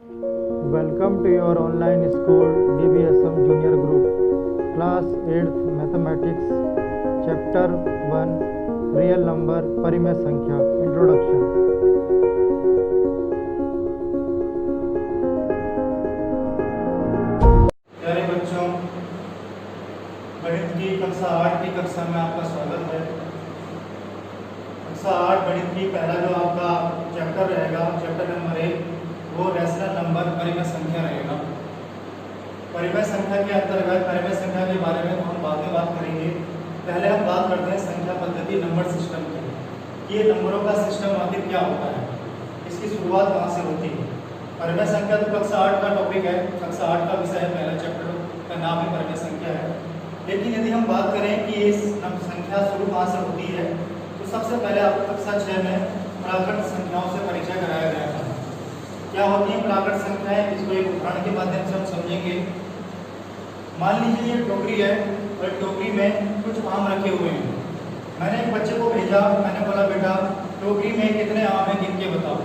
Welcome to your online school DBSM Junior Group, Class 8th Mathematics, Chapter 1, Real Number, परिमेय संख्या, Introduction। प्यारे बच्चों, गणित की कक्षा 8 की कक्षा में आपका स्वागत है। कक्षा 8 गणित की पहला जो आपका चैप्टर रहेगा, चैप्टर नंबर 1, वो रैशनल नंबर परिमेय संख्या रहेगा। परिमेय संख्या के अंतर्गत परिमेय संख्या के बारे में हम बाद में बात करेंगे। पहले हम बात करते हैं संख्या पद्धति नंबर सिस्टम की। ये नंबरों का सिस्टम आखिर क्या होता है, इसकी शुरुआत कहाँ से होती है। परिमेय संख्या तो कक्षा 8 का टॉपिक है, कक्षा 8 का विषय है, पहला चैप्टर का नाम ही परिमेय संख्या है। लेकिन यदि हम बात करें कि इस संख्या शुरू कहाँ से होती है, तो सबसे पहले आपको कक्षा 6 में प्राकृत संख्याओं से परिचय कराया गया था। क्या होती है प्राकृत संख्याएं, इसको एक उदाहरण के माध्यम से हम समझेंगे। मान लीजिए ये टोकरी है और टोकरी में कुछ आम रखे हुए हैं। मैंने एक बच्चे को भेजा, मैंने बोला बेटा टोकरी में कितने आम हैं गिन के बताओ।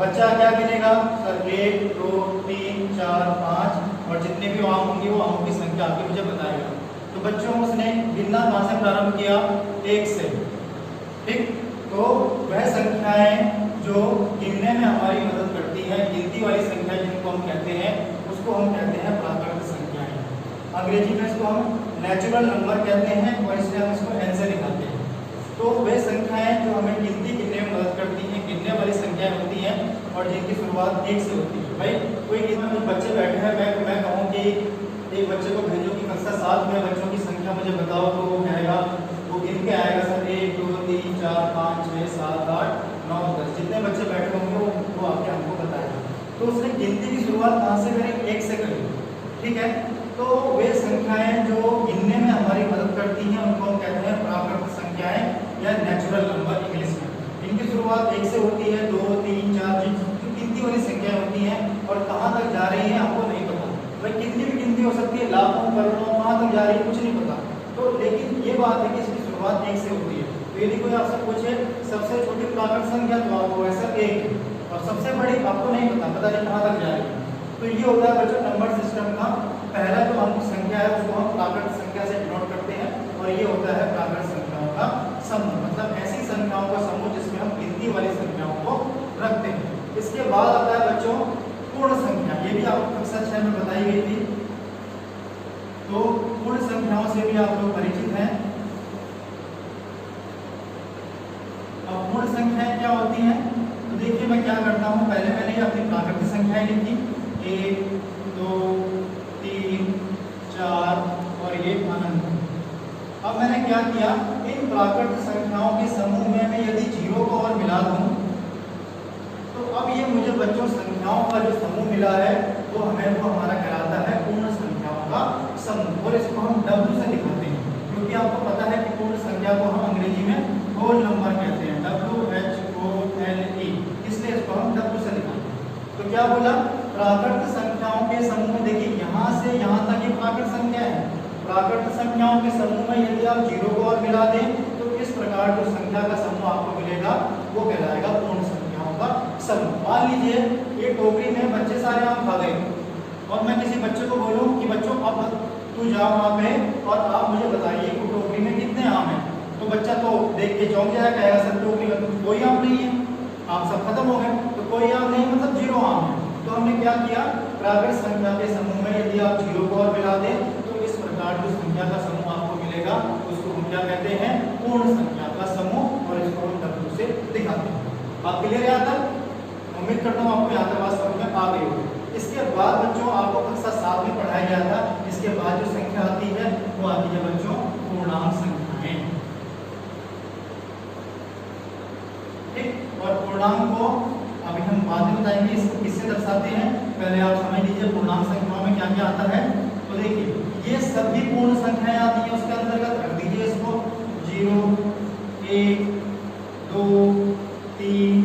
बच्चा क्या गिनेगा सर, 1 2 3 4 5 और जितने भी आम होंगे वो आमों की संख्या आके मुझे बताएगा। तो बच्चों उसने गिनना कहाँ से प्रारंभ किया, 1 से। ठीक, तो वह संख्याएं जो गिनने में हमारी मदद करती है, गिनती वाली संख्या जिनको हम कहते हैं, उसको हम कहते हैं प्राकृत संख्याएं। अंग्रेजी में इसको हम नेचुरल नंबर कहते हैं और इसलिए हम इसको एन से दिखाते हैं। तो वे संख्याएं जो हमें गिनती गिनने में मदद करती हैं, गिनने वाली संख्याएं होती हैं और जिनकी शुरुआत 1 से होती है। भाई कोई इसमें कुछ बच्चे बैठे हैं, मैं कहूँ कि एक बच्चे को भेजो कि कक्षा 7 में बच्चों की संख्या मुझे बताओ, तो वो कहेगा, वो गिन के आएगा सर 1 2 3 4 5 6 7 8 9 10, जितने बच्चे बैठे होंगे वो आके हमको बताएगा। तो उसने गिनती की शुरुआत कहाँ से करी, 1 से करी। ठीक है, तो वे संख्याएं जो गिनने में हमारी मदद करती हैं उनको हम कहते हैं प्राकृत संख्याएं या नेचुरल नंबर इंग्लिश में। इनकी शुरुआत 1 से होती है, 2 3 4 जो गिनती वाली संख्याएं होती हैं और कहाँ तक जा रही है हमको नहीं पता। भाई कितनी भी गिनती हो सकती है, लाखों करोड़ों, कहाँ तक जा रही है कुछ नहीं पता। तो लेकिन ये बात है कि इसकी शुरुआत 1 से होती है। तो यदि कोई आपसे पूछे सबसे छोटी प्राकृत संख्या, तो आपको ऐसा 1 और सबसे बड़ी आपको नहीं पता नहीं कहाँ तक जा रही है। तो ये होता है बच्चों नंबर सिस्टम का पहला जो अंक संख्या है उसको हम प्राकृत संख्या से डिनोट करते हैं और ये होता है प्राकृत संख्याओं का समूह, मतलब ऐसी संख्याओं का समूह जिसमें हम गिनती वाली संख्याओं को रखते हैं। इसके बाद आता है बच्चों पूर्ण संख्या। ये भी आपको कक्षा 6 में बताई गई थी। तो पूर्ण संख्याओं से भी आप लोग परिचित हैं। अब पूर्ण संख्याएं क्या होती हैं, तो देखिए मैं क्या करता हूँ, पहले मैंने अपनी प्राकृतिक संख्याएं लिखी 1 2 3 4 और ये अनंत। अब मैंने क्या किया, इन प्राकृत संख्याओं के समूह में मैं यदि 0 को और मिला दूं, तो अब ये मुझे बच्चों संख्याओं का जो समूह मिला है वो हमारा कहलाता है पूर्ण संख्याओं का समूह। और इसको हम W से दिखाते हैं, क्योंकि आपको पता है कि पूर्ण संख्या को हम अंग्रेजी में होल नंबर कहते हैं, WHOLE, इसलिए इसको हम W से दिखाते हैं। तो क्या बोला, प्राकृत संख्याओं के समूह में देखिए यहाँ से यहाँ तक ये प्राकृत संख्या है। प्राकृत संख्याओं के समूह में यदि आप 0 को और मिला दें तो इस प्रकार जो संख्या का समूह आपको मिलेगा वो कहलाएगा पूर्ण संख्याओं का समूह। मान लीजिए ये टोकरी में बच्चे सारे आम खा गए और मैं किसी बच्चे को बोलूं कि बच्चों अब तू जाओ वहाँ पे और आप मुझे बताइए कि टोकरी में कितने आम हैं। तो बच्चा तो देख के चौंक जाएगा, कहेगा सर टोकरी में कोई आम नहीं है, आम सब खत्म हो गए। तो कोई आम नहीं मतलब 0 आम है। तो हमने क्या किया, प्राकृत संख्या के समूह में यदि आप 0 को और मिला दें तो इस प्रकार जो संख्या का समूह आपको मिलेगा उसको हम क्या कहते हैं, पूर्ण संख्या का समूह, और इसको हम W से दिखाते हैं। आप क्लियर यहाँ तक? उम्मीद करता हूँ आपको यहाँ तक बात समझ में आ गई होगी। इसके बाद बच्चों आपको कक्षा 7 में पढ़ाया गया था, इसके बाद जो संख्या आती है वो आती है बच्चों पूर्णांक संख्याएं। ठीक, और पूर्णांक को अभी हम बाद में बताएंगे इसको किससे दर्शाते हैं। पहले आप समझ लीजिए पूर्णांक संख्याओं में क्या क्या आता है। तो देखिए ये सभी पूर्ण संख्याएं आती हैं, उसके अंतर्गत रख दीजिए इसको 0 1 2 3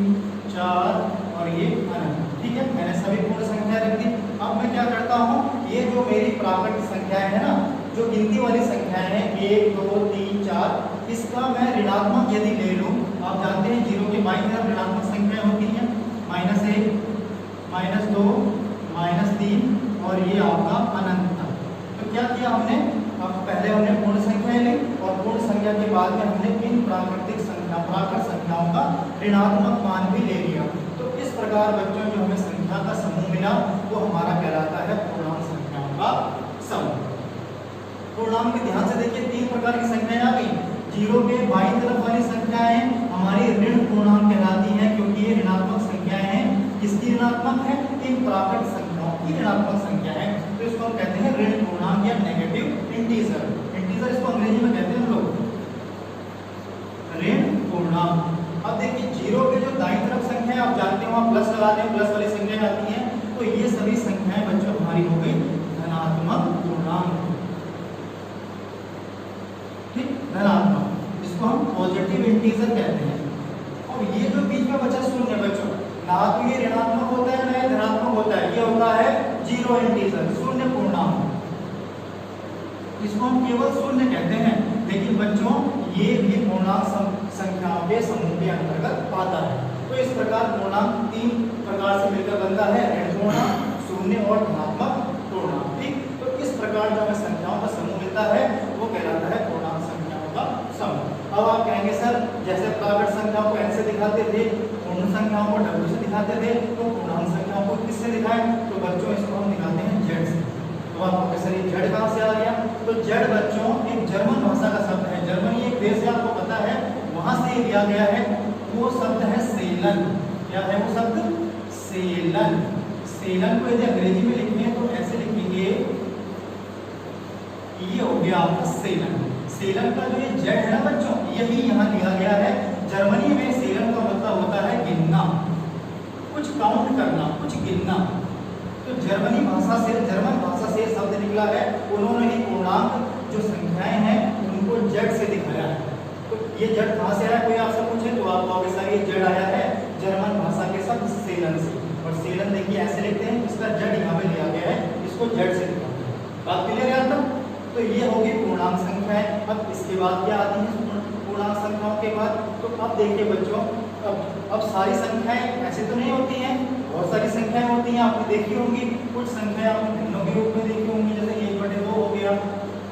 4 और ये अनंत। ठीक है, मैंने सभी पूर्ण संख्याएं रख दी। अब मैं क्या करता हूँ, ये जो मेरी प्राकृत संख्याएं है ना, जो गिनती वाली संख्याएं हैं 1 2 3 4, इसका मैं ऋणात्मक यदि ले लूं, आप जानते हैं 0 के बाईं तरफ ऋणात्मक संख्याएं होती हैं, -1 -2 -3 और ये आपका अनंत था। तो क्या किया हमने, अब पहले हमने पूर्ण संख्याएं ली और पूर्ण संख्या के बाद में हमने इन प्राकृत संख्याओं का ऋणात्मक मान भी ले लिया। तो इस प्रकार बच्चों जो हमें संख्या का समूह मिला वो हमारा कहलाता है पूर्णांक संख्याओं का समूह। पूर्णांक के ध्यान से देखिए 3 प्रकार की संख्याएं आ गई। 0 के बाईं तरफ वाली संख्याएं हमारी ऋण पूर्णांक कहलाती हैं, क्योंकि ये ऋणात्मक संख्याएं हैं। किसकी ऋणात्मक है, इन प्राकृत संख्याओं की ऋणात्मक संख्या है, तो इसको हम कहते हैं ऋण पूर्णांक या नेगेटिव इंटीजर। इंटीजर इसको अंग्रेजी में कहते हैं हम लोग ऋण पूर्णांक। अब देखिए 0 के जो दाईं तरफ संख्या है, आप जानते हो आप प्लस लगाते हैं, प्लस वाली संख्याएं आती हैं, तो ये सभी संख्याएं बच्चों हमारी हो गई धनात्मक पूर्णांक। ठीक, धनात्मक, इसको हम पॉजिटिव इंटीजर कहते हैं। और ये जो बीच में बचा शून्य बच्चों, ना तो ये ऋणात्मक होता है ना ये धनात्मक होता है, ये होता है जीरो इंटीजर, शून्य पूर्णांक। इसको हम केवल शून्य कहते हैं। लेकिन बच्चों ये भी पूर्णांक संख्याओं के समूह के अंतर्गत आता है। तो इस प्रकार पूर्णांक 3 प्रकार से मिलकर बनता है, ऋण पूर्णांक, शून्य और धनात्मक पूर्णांक। ठीक, तो इस प्रकार जो हमें संख्याओं का समूह मिलता है वो कहलाता है पूर्णांक संख्याओं का समूह। अब आप कहेंगे सर जैसे प्राकृत संख्याओं को n से दिखाते थे, पूर्ण संख्याओं को w से दिखाते थे, तो पूर्णांक संख्याओं को किससे दिखाएं, तो बच्चों इसको हम दिखाते हैं z से। तो आपको सर ये z कहां से आ गया, तो z बच्चों एक जर्मन भाषा का शब्द है। जर्मनी एक देश है, आपको पता है, वहां से ये लिया गया है। वो शब्द है सेलन। क्या है वो शब्द, सेलन। सेलन को यदि अंग्रेजी में लिखेंगे तो ऐसे लिखेंगे, ये हो गया आपका सेलन। सेलन का जो ये z है ना बच्चों, यही यहाँ लिया गया है। जर्मनी में सेलन का मतलब होता है गिनना, कुछ काउंट करना, कुछ गिनना। तो जर्मन भाषा से शब्द निकला है। उन्होंने ही पूर्णांक जो संख्याएं हैं उनको z से दिखाया है। तो ये z कहां से आया, कोई आपसे पूछे तो आप कहोगे सर ये z आया है जर्मन भाषा के शब्द सेलन से। और सेलन देखिए ऐसे लिखते हैं, इसका z यहाँ पे लिया गया है, इसको z से दिखाते हैं। बात क्लियर है आप तक? तो ये होगी पूर्णांक संख्याएं। अब इसके बाद क्या आती है पूर्णांक संख्याओं के बाद, तो अब देखिए बच्चों, अब सारी संख्याएं ऐसे तो नहीं होती हैं, बहुत सारी संख्याएं होती हैं। आपने देखी होंगी, कुछ संख्याएं आपने भिन्नों के रूप में देखी होंगी, जैसे 1/2 हो गया,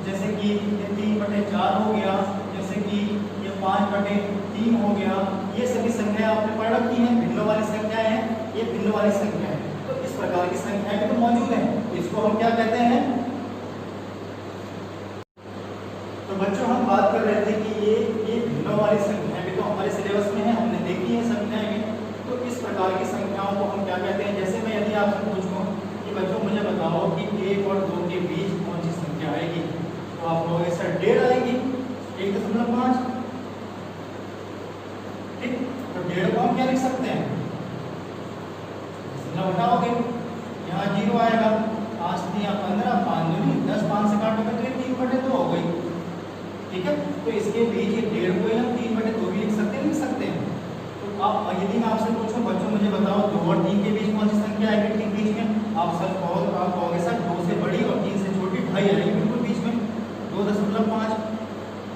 जैसे कि ये 3/4 हो गया, जैसे कि ये 5/3 हो गया। ये सभी संख्याएं आपने पढ़ रखी हैं, भिन्नों वाली संख्याएं हैं, ये भिन्न वाली संख्याएं। तो इस प्रकार की संख्याएं भी तो मौजूद हैं, इसको हम क्या कहते हैं। तो बच्चों हम बात कर रहे थे कि ये भिन्नों वाली संख्याएं भी तो हमारे सिलेबस में है, हमने देखी है संख्याएं भी। तो इस प्रकार की संख्याओं को हम क्या कहते हैं। जैसे मैं यदि आपसे पूछूं कि बच्चों मुझे बताओ कि 1 और 2 के बीच कौन सी संख्या आएगी, तो आप कहोगे सर 1.5 आएगी, 1.5। ठीक, तो 1.5 को हम क्या लिख सकते हैं, इसमें उठाओगे यहाँ 0 आएगा, 5 3 15, 5 दूनी 10, 5 से काटोगे तो ये 3/2 हो गई। ठीक है, तो इसके बीच ये 1.5 को हम 3/2 भी लिख सकते हैं। तो आप यदि मैं आपसे पूछूं बच्चों मुझे बताओ 2 और 3 के बीच कौन सी संख्या आएगी ठीक बीच में, आप कहोगे सर 2 से बड़ी और 3 से छोटी 2.5 आएगी बिल्कुल बीच में, 2.5।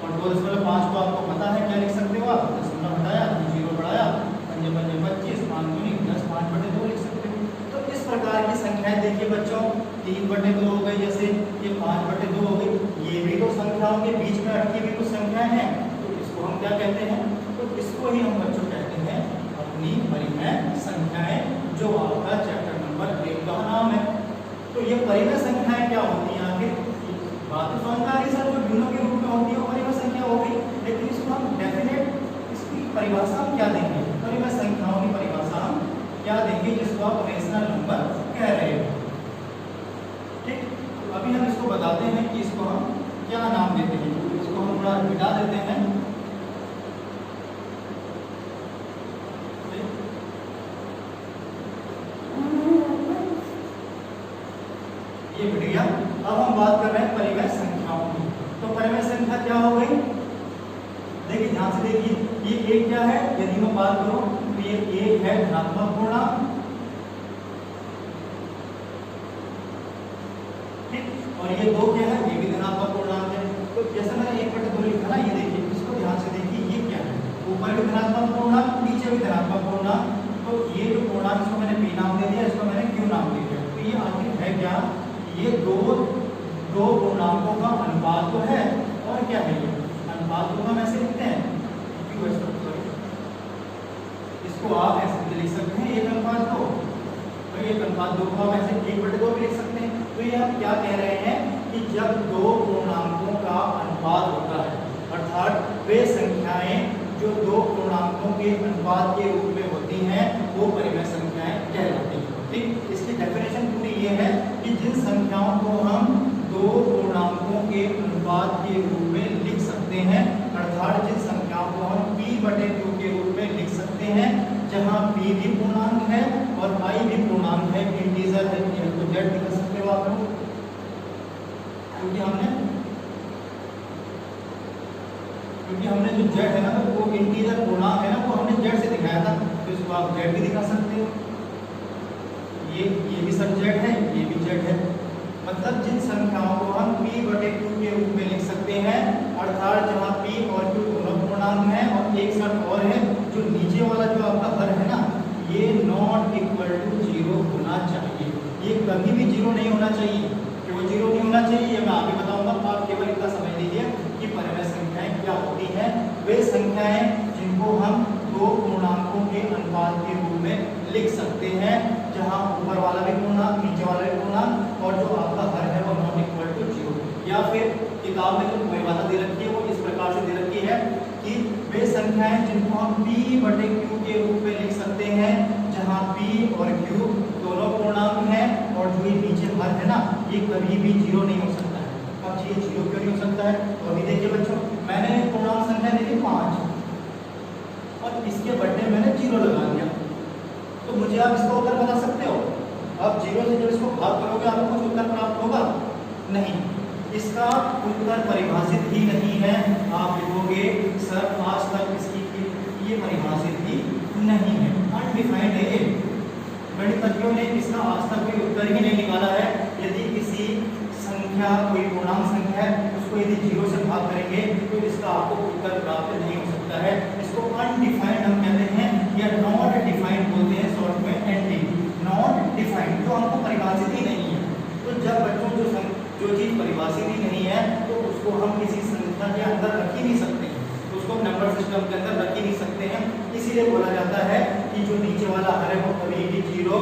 और 2.5 को आपको पता है क्या लिख सकते हो आप, 10 हटाया 0 बढ़ाया, 5 5 25, 5 दूनी 10, 5/2 लिख सकते हो। तो इस प्रकार की संख्याएं देखिए बच्चों, 3/2 हो गई, जैसे ये 5/2 हो गई, ये भी तो संख्याओं के बीच में अटकी हुई कुछ संख्याएं हैं। तो इसको हम क्या कहते हैं, तो इसको ही हम बच्चों कहते हैं अपनी परिमेय संख्याएं, जो आपका चैप्टर नंबर 1 का नाम है। तो ये परिमेय संख्याएं क्या होती हैं आखिर, बात तो समझ आ रही सर, जो भिन्नों के रूप में होती है वो परिमेय संख्या हो गई। लेकिन इसको हम डेफिनेट इसकी परिभाषा हम क्या देंगे, परिमेय संख्याओं की परिभाषा हम क्या देंगे, जिसको आप रेशनल नंबर कह रहे हो। ठीक, तो अभी हम इसको बताते हैं कि इसको हम क्या नाम देते हैं। इसको हम थोड़ा मिटा देते हैं, ये मिट गया। अब हम बात कर रहे हैं परिमेय संख्याओं की। तो परिमेय संख्या क्या हो गई, देखिए ध्यान से देखिए, ये 1 क्या है, यदि मैं बात करूं तो ये 1 है धनात्मक पूर्णांक। और ये 2 क्या है, ये भी धनात्मक पूर्णांक है। तो जैसे मैंने 1/2 लिखा ना, ये देखिए इसको ध्यान से देखिए, ये क्या है, ऊपर भी धनात्मक पूर्णांक, नीचे भी धनात्मक पूर्णांक। तो ये जो पूर्णांक, इसको मैंने p नाम दे दिया, इसको मैंने q नाम दे दिया। तो ये आखिर है क्या? ये दो पूर्णांकों का अनुपात तो है, और क्या है? ये अनुपात को हम ऐसे लिखते हैं q है, इसको आप ऐसे लिख सकते हैं 1:2, तो 1:2 को हम ऐसे 1/2 भी लिख सकते हैं। तो ये हम क्या कह रहे हैं कि जब दो पूर्णांकों का अनुपात होता है, अर्थात वे संख्याएं जो दो पूर्णांकों के अनुपात के रूप में होती हैं वो परिमेय संख्याएं कहलाती हैं। ठीक, इसकी डेफिनेशन पूरी ये है कि जिन संख्याओं को हम दो पूर्णांकों के अनुपात के रूप में लिख सकते हैं, अर्थात जिन संख्याओं को हम p/q के रूप में लिख सकते हैं, जहां p भी पूर्णांक है और i भी पूर्णांक है, इंटीजर है, तो z लिख सकते हो आप लोग, क्योंकि हमने जो z है ना, तो वो इंटीजर पूर्णांक है ना, वो हमने z से दिखाया था, तो इसको आप z भी दिखा सकते हो। ये भी सब z है, ये भी z है। मतलब जिन संख्याओं को हम p/q के रूप में लिख सकते हैं, अर्थात जहां p और q दोनों पूर्णांक हैं, और एक शर्त और है, जो नीचे वाला जो आपका हर है ना, ये नॉट इक्वल टू 0 होना चाहिए। ये कभी भी 0 नहीं होना चाहिए। क्यों 0 नहीं होना चाहिए ये मैं आगे बताऊंगा। आप केवल इतना समझ लीजिए कि परिमेय संख्याएं क्या होती हैं। वे संख्याएं जिनको हम दो पूर्णांकों के अनुपात के रूप में लिख सकते हैं, जहां ऊपर वाला भी पूर्णांक, नीचे वाला भी पूर्णांक, और जो आपका हर है वो नॉट इक्वल टू 0। या फिर किताब में जो परिभाषा दे रखी है वो इस प्रकार से दे रखी है कि वे संख्याएं जिनको हम p/q के रूप में लिख सकते हैं, जहां p और q दोनों पूर्णांक हैं, और जो ये नीचे हर है ना, ये कभी भी 0 नहीं हो सकता है। अब ये 0 क्यों नहीं हो सकता है? तो अभी देखिए बच्चों, मैंने पूर्णांक संख्या दी थी 5 और इसके बदले मैंने 0 लगा दिया, तो मुझे आप इसका उत्तर बता सकते हो? अब 0 से जब इसको भाग करोगे आपको कुछ उत्तर प्राप्त होगा? नहीं, इसका उत्तर परिभाषित ही नहीं है। आप लिखोगे सर आज तक इसकी ये परिभाषित ही नहीं है, अनडिफाइंड है। गणितज्ञों ने इसका आज तक कोई उत्तर ही नहीं निकाला है। यदि किसी संख्या, कोई पूर्णांक संख्या है, उसको यदि 0 से भाग करेंगे तो इसका आपको उत्तर प्राप्त नहीं हो सकता है। इसको अनडिफाइंड हम कहते हैं, या नॉट डिफाइंड बोलते हैं, शॉर्ट में एनडी, नॉट डिफाइंड, जो हमको परिभाषित ही नहीं है। तो जब बच्चों जो चीज परिभाषित ही नहीं है, तो उसको हम किसी संख्या के अंदर रख ही नहीं सकते, उसको नंबर सिस्टम के अंदर रख ही नहीं सकते हैं। इसीलिए बोला जाता है कि जो नीचे वाला हर है वो कभी भी 0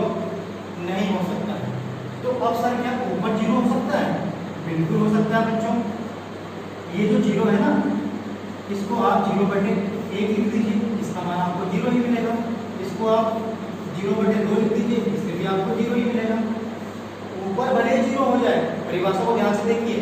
नहीं हो सकता है। तो अब सर क्या ऊपर 0 हो सकता है? बिल्कुल हो सकता है बच्चों। ये जो 0 है ना, इसको आप 0/1 लिख दीजिए, इसका मान आपको 0 ही मिलेगा। इसको आप 0/2 लिख दीजिए, इससे भी आपको 0 ही मिलेगा। ऊपर भले 0 हो जाए, परिभाषा को ध्यान से देखिए।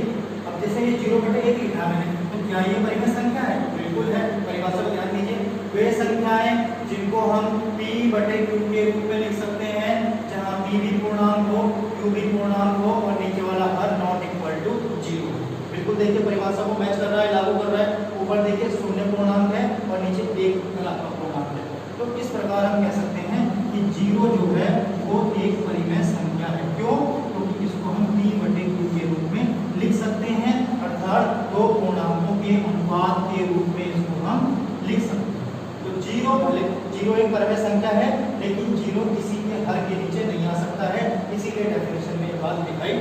अब जैसे ये 0/1 लिखा मैंने, तो क्या ये परिमेय संख्या है? बिल्कुल है। परिभाषा को ध्यान दीजिए, वे संख्याएं जिनको हम p/q के रूप में लिख सकते हैं, जहां p भी पूर्णांक हो, q भी पूर्णांक हो, और नीचे वाला हर नॉट इक्वल टू 0। बिल्कुल देखिए परिभाषा को मैच कर रहा है, लागू कर रहा है। ऊपर देखिए 0 पूर्णांक है और नीचे 1 धनात्मक पूर्णांक है। तो इस प्रकार हम कह सकते हैं कि 0 जो है वो एक परिमेय संख्या है। क्यों? क्योंकि इसको हम p/q के रूप में लिख सकते हैं, अर्थात दो पूर्णांकों के अनुपात के रूप में इसको हम लिख सकते हैं। तो 0 भले 0 एक परिमेय संख्या है, लेकिन 0 किसी के हर के नीचे नहीं आ सकता है, इसीलिए डेफिनेशन में ये बात दिखाई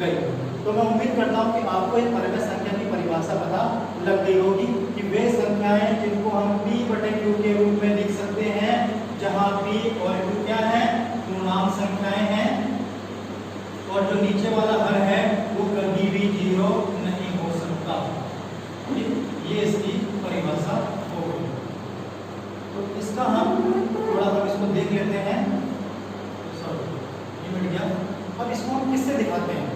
गई। तो मैं उम्मीद करता हूँ कि आपको एक परिमेय संख्या की परिभाषा पता लग गई होगी कि वे संख्याएं जिनको हम p/q के रूप में लिख सकते हैं, जहां p और q क्या है? पूर्णांक संख्याएं हैं, और जो नीचे वाला हर है वो कभी भी 0 नहीं हो सकता। ये इसकी परिभाषा हो गई। तो इसका हम थोड़ा हम इसको देख लेते हैं। ये मिट गया। अब इसको हम किससे दिखाते हैं?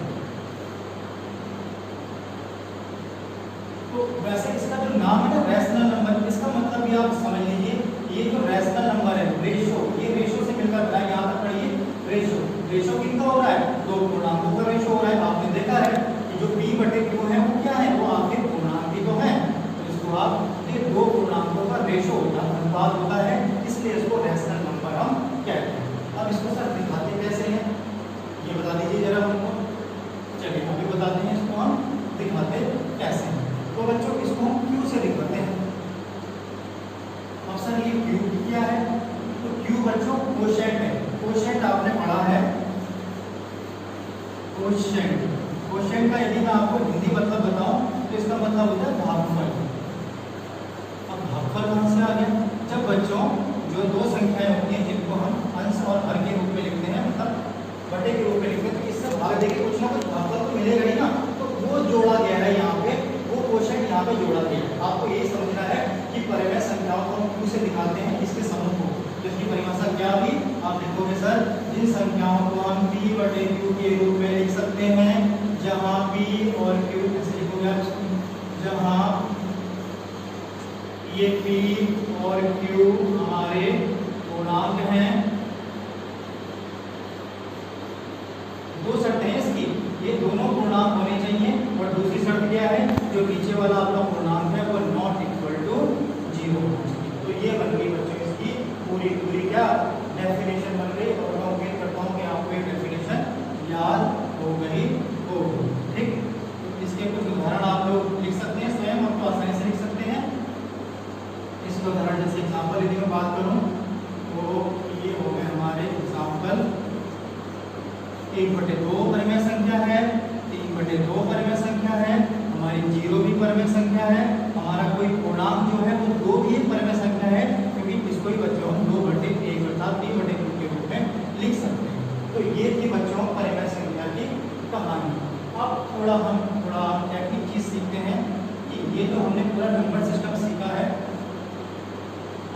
तो वैसे इसका जो नाम है ना रैशनल नंबर, इसका मतलब भी आप समझ लीजिए, ये जो रैशनल नंबर है, रेशो, ये रेशो से मिलकर बना, यहाँ पर पढ़िए रेशो। रेशो कितना हो रहा है? दो पूर्णांकों का रेशो हो रहा है। आपने देखा है कि जो p/q है वो क्या है? वो आपके पूर्णांक ही तो है। तो इसको आप ये दो पूर्णांकों का रेशो होता है, अनुपात होता है, इसलिए इसको रैशनल नंबर हम कहते हैं। अब इसको सर दिखाते कैसे हैं, ये बता दीजिए जरा हमको। चलिए अभी बताते हैं इसको हम दिखाते कैसे हैं। तो बच्चों इसको हम q से दिखाते हैं। अब सर ये q क्या है? तो q बच्चों क्वोशिएंट। क्वोशिएंट का यदि मैं आपको हिंदी मतलब बताऊं तो इसका मतलब होता है भागफल। अब भागफल कहाँ से आ गया? जब बच्चों जो दो संख्याएं होती हैं जिनको हम अंश और हर के रूप में लिखते हैं, मतलब बटे के रूप में लिखते हैं, तो इससे भाग देके कुछ ना कुछ भागफल तो मिलेगा ही ना, तो वो जोड़ा गया है यहाँ पे, वो क्वोशिएंट यहाँ पे जोड़ा गया है। आपको यही समझना है कि परिमेय संख्याओं को हम क्यों से दिखाते हैं, इसके समूह को। तो इसकी परिभाषा क्या हुई? आप लिखोगे सर, जिन संख्याओं को हम p बटे q के रूप में लिख सकते हैं, जहाँ p और q, ऐसे लिखोगे आप, जहाँ ये p और q हमारे पूर्णांक हैं। दो शर्तें हैं इसकी, ये दोनों पूर्णांक होने चाहिए, और दूसरी शर्त क्या है? जो नीचे वाला आपका पूर्णांक है वो नॉट इक्वल टू 0 होना चाहिए। तो ये बन गई बच्चों इसकी पूरी पूरी क्या डेफिनेशन बन गई, और मैं उम्मीद करता हूँ कि आपको एक डेफिनेशन याद हो गई होगी। ठीक, तो इसके कुछ उदाहरण आप लोग लिख सकते हैं स्वयं, और तो आसानी से लिख सकते हैं। इस उदाहरण जैसे एग्जाम्पल यदि मैं बात करूँ तो ये हो गए हमारे एग्जाम्पल, 1/2 परिमेय संख्या है, 3/2 परिमेय संख्या है, हमारी 0 भी परिमेय संख्या है, हमारा कोई पूर्णांक जो है वो 2 भी एक परिमेय संख्या है, क्योंकि इसको ही बच्चों हम 2/1 अर्थात 3/2 के रूप में लिख सकते हैं। तो ये थी बच्चों परिमेय संख्या की कहानी। अब हम थोड़ा टेक्निक चीज सीखते हैं कि ये तो हमने पूरा नंबर सिस्टम सीखा है,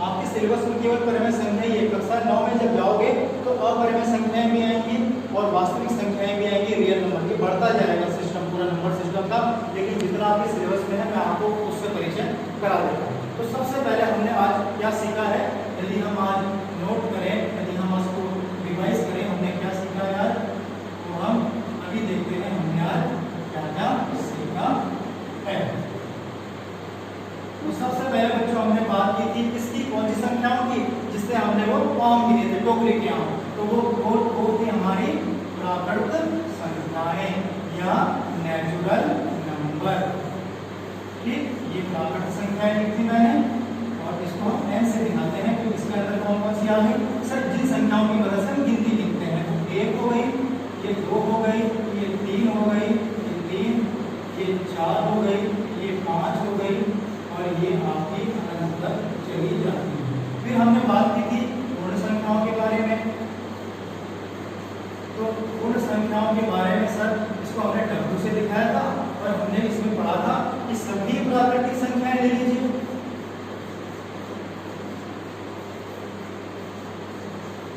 आपके सिलेबस में केवल परिमेय संख्या ही है। कक्षा 9 में जब जाओगे तो अपरिमेय संख्याएं भी आएंगी और वास्तविक संख्याएं भी आएंगी, रियल नंबर की बढ़ता जाएगा सिस्टम, पूरा नंबर सिस्टम का। लेकिन जितना आपके सिलेबस में है मैं आपको उससे परिचय करा देता हूँ। तो सबसे पहले हमने आज क्या सीखा है, यदि हम आज नोट करें, यदि हम उसको रिवाइज करें, हमने क्या सीखा है आज, तो हम अभी देखते हैं हमने आज क्या क्या सीखा है। तो सबसे पहले बच्चों हमने बात की थी किसकी, कौन सी संख्याओं की, जिससे हमने वो आम गिने थे, टोकरी के आम। तो वो थी हमारी प्राकृत संख्याएं या नेचुरल नंबर। ठीक, ये प्राकृत संख्याएं लिखी मैंने, और इसको हम n से दिखाते हैं क्योंकि इसके अंदर कौन कौन सी आ गई, सर जिन संख्याओं की वजह से हम गिनती लिखते हैं। तो 1 हो गई, ये 2 हो गई, ये 3 हो गई, ये 3, ये 4 हो गई, ये 5 हो गई, और ये आपकी अनंत तक चली जाती है। फिर हमने बात की थी पूर्ण संख्याओं के बारे में। तो पूर्ण संख्याओं के बारे में सर इसको हमने W से दिखाया था, और हमने इसमें पढ़ा था कि सभी प्राकृतिक संख्याएं ले लीजिए,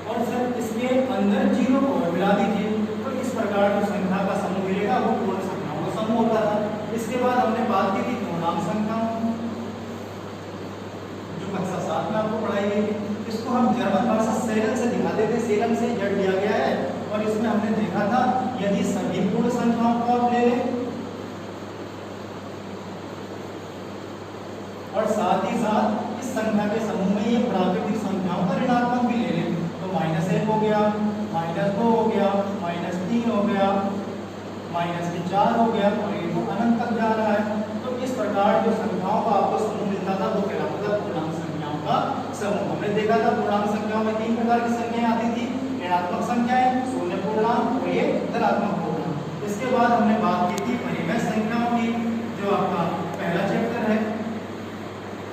और सर इसके अंदर 0 को मिला दीजिए। तो इस प्रकार जो संख्या का समूह मिलेगा वो पूर्ण संख्याओं का समूह होता था। इसके बाद हमने बात की थी पूर्णांक संख्याओं, कक्षा 7 में आपको पढ़ाई गई। इसको हम जर्मन भाषा सेलन से दिखाते थे, सेलन से जड़ दिया गया है, और इसमें हमने देखा था यदि सभी पूर्ण संख्याओं को आप ले लें और साथ ही साथ इस संख्या के समूह में ये प्राकृतिक संख्याओं का ऋणात्मक भी ले लें, तो -1 हो गया, -2 हो गया, -3 हो गया, -4 हो गया, और ये तो अनंत तक जा रहा है। तो इस प्रकार जो संख्याओं का आपको समूह मिलता था वो कहलाता था पूर्णांक संख्याओं का समूह। हमने देखा था पूर्णांक संख्याओं में 3 प्रकार की संख्याएं आती थी, ऋणात्मक संख्याएं, शून्य पूर्णांक और ये धनात्मक पूर्णांक। इसके बाद हमने बात की थी परिमेय संख्याओं की, जो आपका पहला चैप्टर है,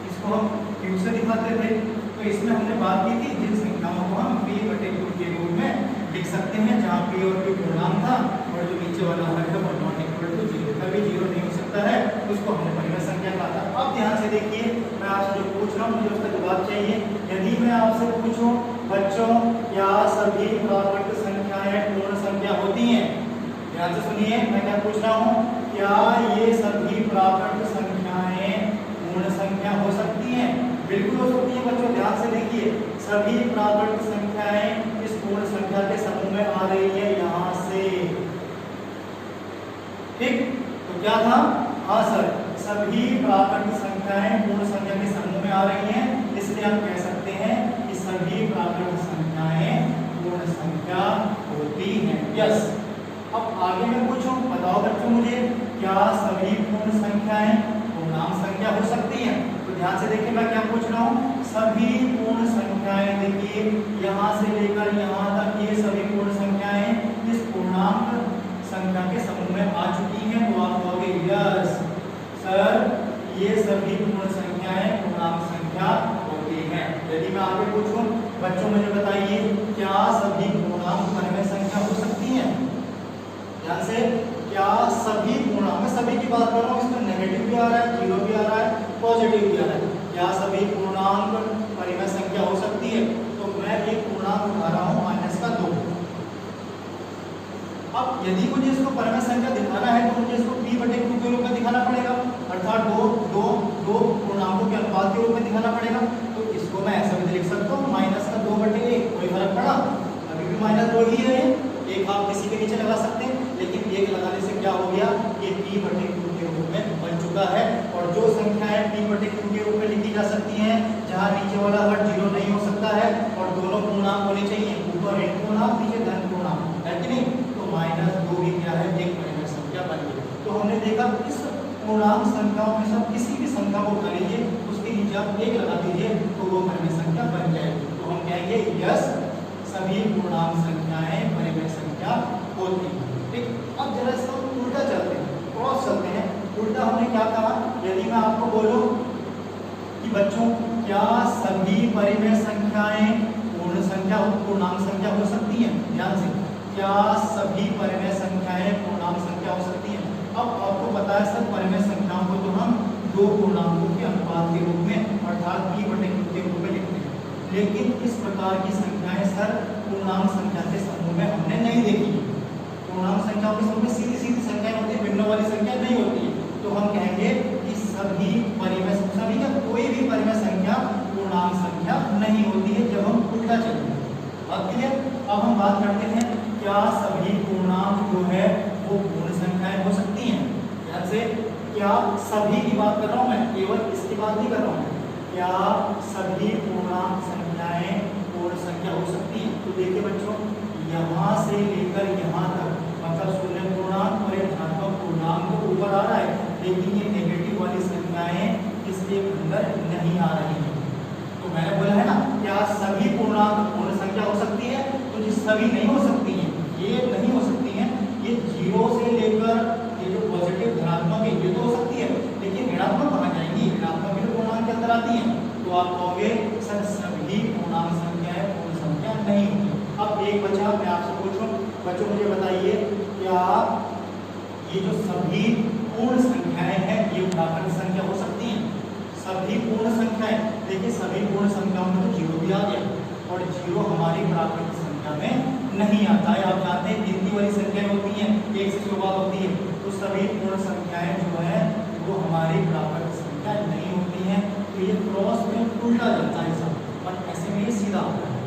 इसको हम Q से दिखाते थे। तो इसमें हमने बात की थी जिन संख्याओं को हम p/q के रूप में लिख सकते हैं, जहाँ p और q पूर्णांक था, और जो नीचे वाला है वो नॉट इक्वल टू 0, कभी 0 नहीं हो सकता है, उसको हमने परिमेय संख्या कहा था। अब ध्यान से देखिए, मैं आपसे जो पूछ रहा हूँ मुझे उसका जवाब चाहिए। यदि मैं आपसे पूछूं बच्चों क्या सभी प्राकृत संख्याएं पूर्ण संख्या होती हैं, ध्यान से सुनिए मैं क्या पूछ रहा हूँ, क्या ये सभी प्राकृत संख्याएं पूर्ण संख्या हो सकती हैं? बिल्कुल हो सकती है बच्चों, ध्यान से देखिए, सभी प्राकृत संख्याएं इस पूर्ण संख्या के समूह में आ रही है यहाँ से। ठीक, तो क्या था, हाँ सर, सभी प्राकृत संख्याएं पूर्ण संख्या के समूह में आ रही हैं, इसलिए हम कह सकते हैं कि सभी प्राकृत संख्याएं पूर्ण संख्या होती हैं। यस, अब आगे मैं पूछूं, बताओ बच्चों मुझे, क्या सभी पूर्ण संख्याएं पूर्णांक संख्या हो सकती हैं? तो ध्यान से देखिए मैं क्या पूछ रहा हूँ, सभी पूर्ण संख्याएं, देखिए यहाँ से लेकर यहाँ तक ये सभी पूर्ण संख्याएं इस पूर्णांक संख्या सभी पूर्णांक, मैं सभी की बात कर रहा हूँ, इसमें नेगेटिव भी आ रहा है, जीरो भी आ रहा है, पॉजिटिव भी आ रहा है, क्या सभी पूर्णांक परिमेय संख्या हो सकती है? तो मैं एक पूर्णांक उठा रहा हूँ माइनस का 2। अब यदि मुझे इसको परिमेय संख्या दिखाना है तो मुझे इसको p/2 के रूप में दिखाना पड़ेगा, अर्थात दो पूर्णांकों के अनुपात के रूप में दिखाना पड़ेगा। तो इसको मैं ऐसा भी लिख सकता हूँ माइनस का 2/1, कोई फर्क पड़ा? अभी भी -2 ही है, एक आप किसी के नीचे लगा सकते हैं, लेकिन एक लगाने से क्या हो गया, ये p/2 के रूप में बन चुका है। और जो संख्याएं p/2 के रूप में लिखी जा सकती हैं, जहां नीचे वाला हर 0 नहीं हो सकता है और दोनों पूर्णांक होने चाहिए, ऊपर ऋण पूर्णांक नीचे धन पूर्णांक, है कि नहीं? तो -2 भी क्या है, एक परिमेय संख्या बन गई। तो हमने देखा इस पूर्णांक संख्याओं में से किसी भी संख्या को उठा लीजिए, उसके नीचे आप 1 लगा दीजिए तो वो परिमेय संख्या बन जाएगी। तो हम कहेंगे यस, सभी पूर्णांक संख्याएं परिमेय संख्या होती हैं। ठीक, अब जरा इसको उल्टा चलते हैं, क्रॉस चलते हैं। उल्टा हमने क्या कहा, यदि मैं आपको बोलूं कि बच्चों क्या सभी परिमेय संख्याएं पूर्णांक संख्या हो सकती हैं? ध्यान से, क्या सभी परिमेय संख्याएं पूर्णांक संख्या हो सकती हैं? अब आपको पता है सर, परिमेय संख्याओं को तो हम दो पूर्णांकों के अनुपात के रूप में अर्थात p/2 के रूप में लिखते हैं, लेकिन इस प्रकार की संख्याएं सर पूर्णांक संख्या के समूह में हमने नहीं देखी। पूर्णांक संख्याओं के समूह में सीधी सीधी संख्याएं होती है, भिन्नों वाली संख्या नहीं होती है। तो हम कहेंगे कि सभी का कोई भी परिमेय संख्या पूर्णांक संख्या नहीं होती है जब हम उल्टा चलेंगे। बात क्लियर? अब हम बात करते हैं क्या सभी पूर्णांक जो है वो पूर्ण संख्याएं हो सकती हैं? ध्यान से, क्या सभी की बात कर रहा हूं मैं, केवल इसकी बात नहीं कर रहा हूं। क्या सभी पूर्णांक संख्याएं पूर्ण संख्या हो सकती हैं? तो देखिए बच्चों, यहाँ से लेकर यहाँ तक मतलब शून्य पूर्णांक और एक धनात्मक पूर्णांक तो ऊपर आ रहा है, लेकिन ये नेगेटिव वाली संख्याएं इसके अंदर नहीं आ रही हैं। तो मैंने बोला है ना, क्या सभी पूर्णांक पूर्ण संख्या हो सकती है? तो ये सभी नहीं हो सकती हैं, ये नहीं हो सकती हैं। ये 0 से लेकर ये जो पॉजिटिव धनात्मक है ये तो हो सकती है, लेकिन ऋणात्मक कहाँ जाएंगी? ऋणात्मक भी पूर्णांक के अंदर आती हैं। तो आप कहोगे सर सभी पूर्णांक संख्याएं पूर्ण संख्या नहीं होती। अब एक बचा, मैं आपसे पूछूं बच्चों, मुझे बताइए क्या ये जो सभी पूर्ण संख्याएं हैं ये प्राकृतिक संख्या हो सकती हैं? सभी पूर्ण संख्याएं, देखिए सभी पूर्ण संख्याओं में तो 0 भी आ गया और 0 हमारी प्राकृतिक संख्या में नहीं आता है। आप जानते हैं गिनती वाली संख्याएं होती हैं, 1 से शुरुआत होती है, तो सभी पूर्ण संख्याएं जो है वो हमारी प्राकृतिक संख्या नहीं होती हैं। तो ये क्रॉस में उल्टा जाता है सब, और ऐसे में ये सीधा होता है।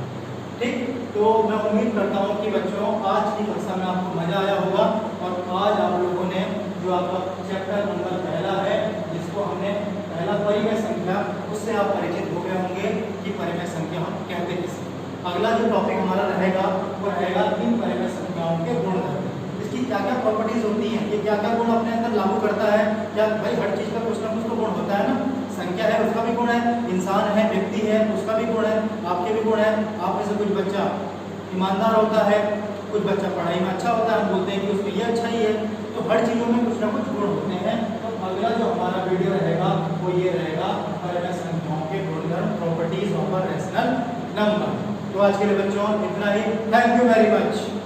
ठीक, तो मैं उम्मीद करता हूँ कि बच्चों आज की कक्षा में आपको मजा आया होगा और आज आप लोगों ने जो आपका चैप्टर नंबर पहला है, जिसको हमने पहला परिमेय संख्या, उससे आप परिचित हो गए होंगे कि परिमेय संख्या हम कहते किसे। अगला जो टॉपिक हमारा रहेगा वो रहेगा इन परिमेय संख्याओं के गुणधर्म, इसकी क्या क्या प्रॉपर्टीज होती हैं, ये क्या क्या गुण अपने अंदर लागू करता है। क्या भाई हर चीज का कुछ ना कुछ तो गुण होता है ना, संख्या है उसका भी गुण है, इंसान है व्यक्ति है उसका भी गुण है, आपके भी गुण है। आप में से कुछ बच्चा ईमानदार होता है, कुछ बच्चा पढ़ाई में अच्छा होता है, हम बोलते हैं कि उसमें ये अच्छा ही है। तो हर चीज़ों में कुछ ना कुछ गुण होते हैं। तो अगला जो हमारा वीडियो रहेगा वो ये रहेगा परिमेय संख्याओं के गुणधर्म, properties of a rational number. तो आज के लिए बच्चों इतना ही। Thank you very much.